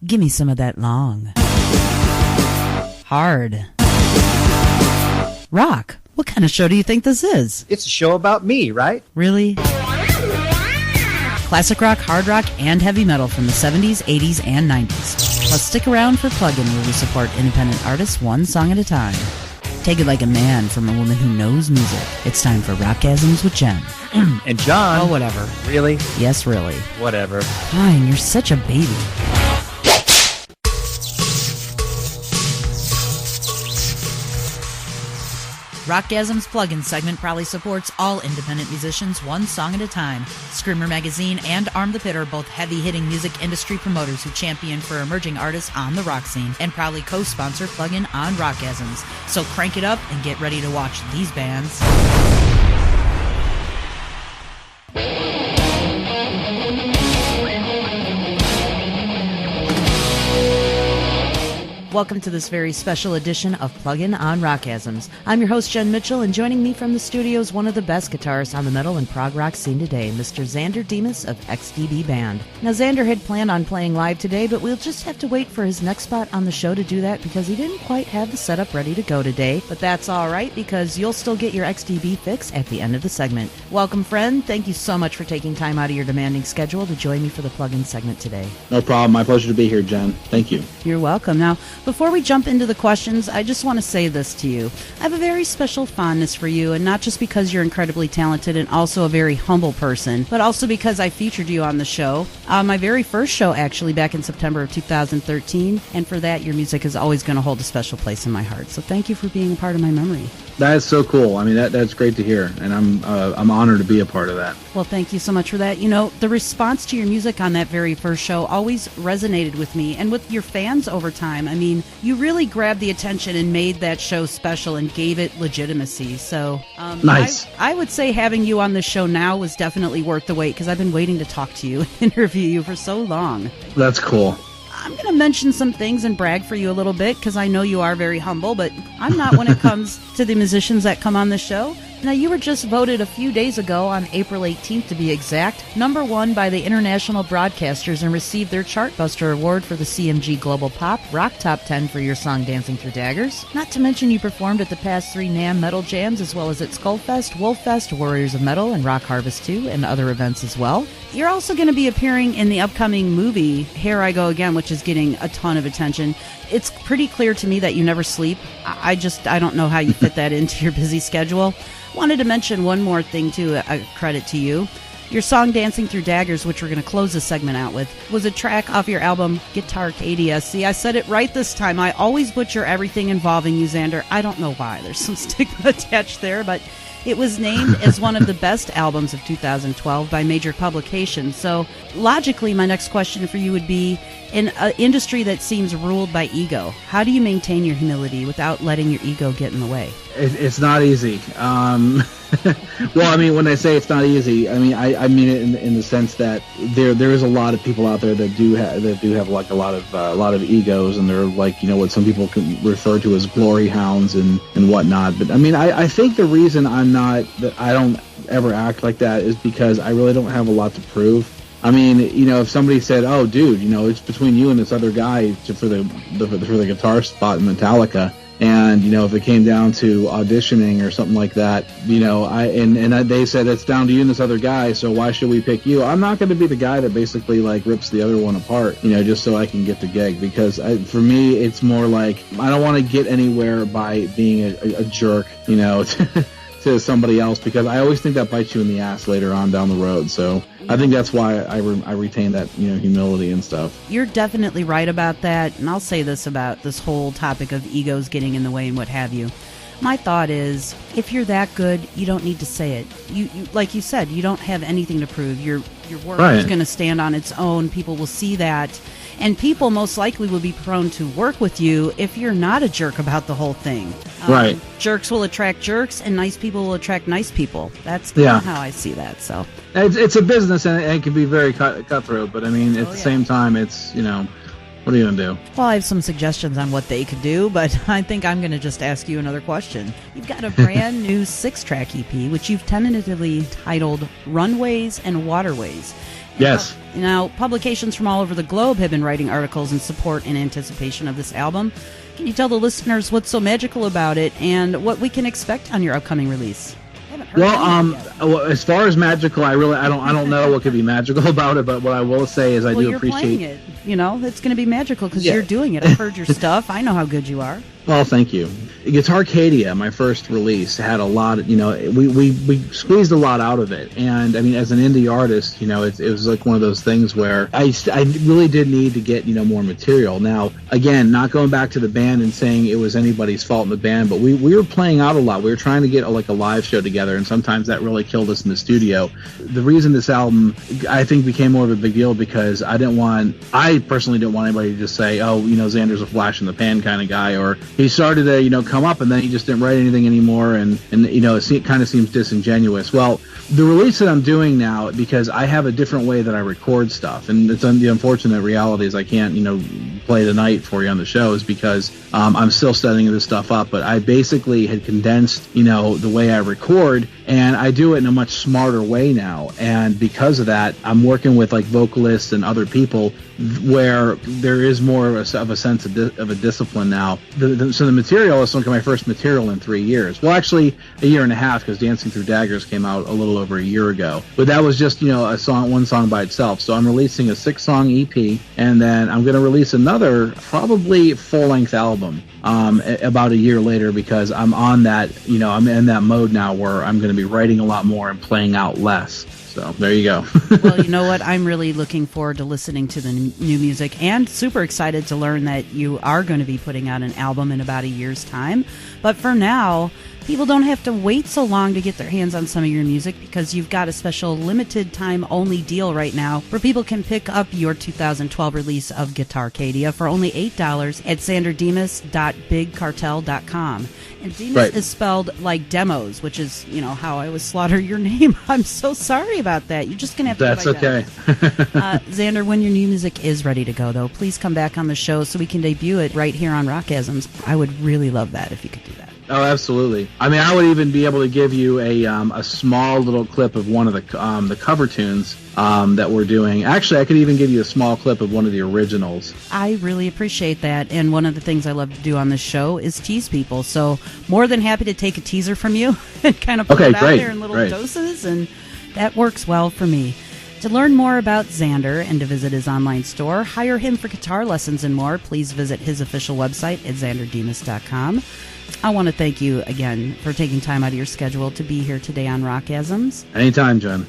Give me some of that long. Hard. Rock. What kind of show do you think this is? It's a show about me, right? Really? Classic rock, hard rock, and heavy metal from the 70s, 80s, and 90s. Plus, stick around for Plug-In, where we support independent artists one song at a time. Take it like a man from a woman who knows music. It's time for RockGasms with Jenn. And John. Oh, whatever. Really? Yes, really. Whatever. Fine, you're such a baby. RockGasms Plug-In segment proudly supports all independent musicians one song at a time. Screamer Magazine and Arm the Pit are both heavy-hitting music industry promoters who champion for emerging artists on the rock scene and proudly co-sponsor Plug-In on RockGasms. So crank it up and get ready to watch these bands. Welcome to this very special edition of Plug-In on RockGasms. I'm your host, Jenn Mitchell, and joining me from the studio is one of the best guitarists on the metal and prog rock scene today, Mr. Xander Demas of XDB Band. Now, Xander had planned on playing live today, but we'll just have to wait for his next spot on the show to do that because he didn't quite have the setup ready to go today. But that's all right because you'll still get your XDB fix at the end of the segment. Welcome, friend. Thank you so much for taking time out of your demanding schedule to join me for the Plug-In segment today. No problem. My pleasure to be here, Jen. Thank you. You're welcome. Now, before we jump into the questions, I just want to say this to you. I have a very special fondness for you, and not just because you're incredibly talented and also a very humble person, but also because I featured you on the show. My very first show, actually, back in September of 2013, and for that, your music is always going to hold a special place in my heart. So thank you for being a part of my memory. That is so cool. I mean, that's great to hear, and I'm honored to be a part of that. Well, thank you so much for that. You know, the response to your music on that very first show always resonated with me, and with your fans over time. I mean, you really grabbed the attention and made that show special and gave it legitimacy. So, nice. I would say having you on the show now was definitely worth the wait because I've been waiting to talk to you and interview you for so long. That's cool. I'm going to mention some things and brag for you a little bit because I know you are very humble, but I'm not when it comes to the musicians that come on the show. Now, you were just voted a few days ago, on April 18th to be exact, #1 by the International Broadcasters and received their Chartbuster Award for the CMG Global Pop Rock Top 10 for your song Dancing Through Daggers. Not to mention you performed at the past 3 NAMM Metal Jams as well as at Skullfest, Wolffest, Warriors of Metal, and Rock Harvest 2 and other events as well. You're also going to be appearing in the upcoming movie, Here I Go Again, which is getting a ton of attention. It's pretty clear to me that you never sleep. I don't know how you fit that into your busy schedule. Wanted to mention one more thing, too, a credit to you. Your song Dancing Through Daggers, which we're going to close this segment out with, was a track off your album Guitar Arcadia. See, I said it right this time. I always butcher everything involving you, Xander. I don't know why. There's some stigma attached there, but it was named as one of the best albums of 2012 by major publications. So, logically, my next question for you would be, in an industry that seems ruled by ego, how do you maintain your humility without letting your ego get in the way? It's not easy. Well, I mean, when I say it's not easy, I mean it in the sense that there is a lot of people out there that do have like a lot of egos, and they're like, you know, what some people can refer to as glory hounds and whatnot. But I mean, I think the reason I don't ever act like that is because I really don't have a lot to prove. I mean, you know, if somebody said, "Oh, dude, you know, it's between you and this other guy for the guitar spot in Metallica," and you know, if it came down to auditioning or something like that, you know, they said it's down to you and this other guy, so why should we pick you? I'm not going to be the guy that basically like rips the other one apart, you know, just so I can get the gig. Because for me, it's more like I don't want to get anywhere by being a jerk, you know. To somebody else, because I always think that bites you in the ass later on down the road. So I think that's why I retain that, you know, humility and stuff. You're definitely right about that, and I'll say this about this whole topic of egos getting in the way and what have you. My thought is, if you're that good, you don't need to say it. You like you said, you don't have anything to prove. Your work is going to stand on its own. People will see that. And people most likely will be prone to work with you if you're not a jerk about the whole thing. Right. Jerks will attract jerks, and nice people will attract nice people. That's kind of how I see that. So it's a business, and it can be very cutthroat. But I mean, at the same time, it's, you know, what are you going to do? Well, I have some suggestions on what they could do, but I think I'm going to just ask you another question. You've got a brand new 6-track EP, which you've tentatively titled Runways and Waterways. Yes. Now, publications from all over the globe have been writing articles in support and anticipation of this album. Can you tell the listeners what's so magical about it and what we can expect on your upcoming release? I haven't heard anything yet. Well, as far as magical, I don't know what could be magical about it, but what I will say is I do you're appreciate playing it. You know, it's going to be magical because you're doing it. I've heard your stuff. I know how good you are. Well, thank you. Guitarcadia, my first release, had a lot of, we squeezed a lot out of it. And, I mean, as an indie artist, it was like one of those things where I really did need to get, more material. Now, again, not going back to the band and saying it was anybody's fault in the band, but we were playing out a lot. We were trying to get, a live show together, and sometimes that really killed us in the studio. The reason this album, I think, became more of a big deal because I personally didn't want anybody to just say, oh, Xander's a flash in the pan kind of guy, or he started to, come up and then he just didn't write anything anymore, and it kind of seems disingenuous. Well, the release that I'm doing now, because I have a different way that I record stuff, and it's the unfortunate reality is I can't, play the night for you on the show, is because I'm still setting this stuff up, but I basically had condensed, the way I record, and I do it in a much smarter way now, and because of that, I'm working with vocalists and other people where there is more of a sense of a discipline now. So the material is some of my first material in 3 years. Well, actually, a year and a half, because Dancing Through Daggers came out a little over a year ago. But that was just, one song by itself. So I'm releasing a 6-song EP, and then I'm going to release another, probably full-length album about a year later, because I'm on that, I'm in that mode now where I'm going to be writing a lot more and playing out less. So there you go. Well, you know what? I'm really looking forward to listening to the new music and super excited to learn that you are going to be putting out an album in about a year's time. But for now, people don't have to wait so long to get their hands on some of your music because you've got a special limited time only deal right now where people can pick up your 2012 release of Guitarcadia for only $8 at xanderdemas.bigcartel.com. And Demas is spelled like demos, which is, how I would slaughter your name. I'm so sorry about that. You're just going to have to That's okay. Xander, when your new music is ready to go, though, please come back on the show so we can debut it right here on RockGasms. I would really love that if you could do that. Oh, absolutely. I mean, I would even be able to give you a small little clip of one of the cover tunes that we're doing. Actually, I could even give you a small clip of one of the originals. I really appreciate that. And one of the things I love to do on this show is tease people. So more than happy to take a teaser from you and kind of put it out there in little doses. And that works well for me. To learn more about Xander and to visit his online store, hire him for guitar lessons and more, please visit his official website at xanderdemas.com. I want to thank you again for taking time out of your schedule to be here today on RockGasms. Anytime, Jen.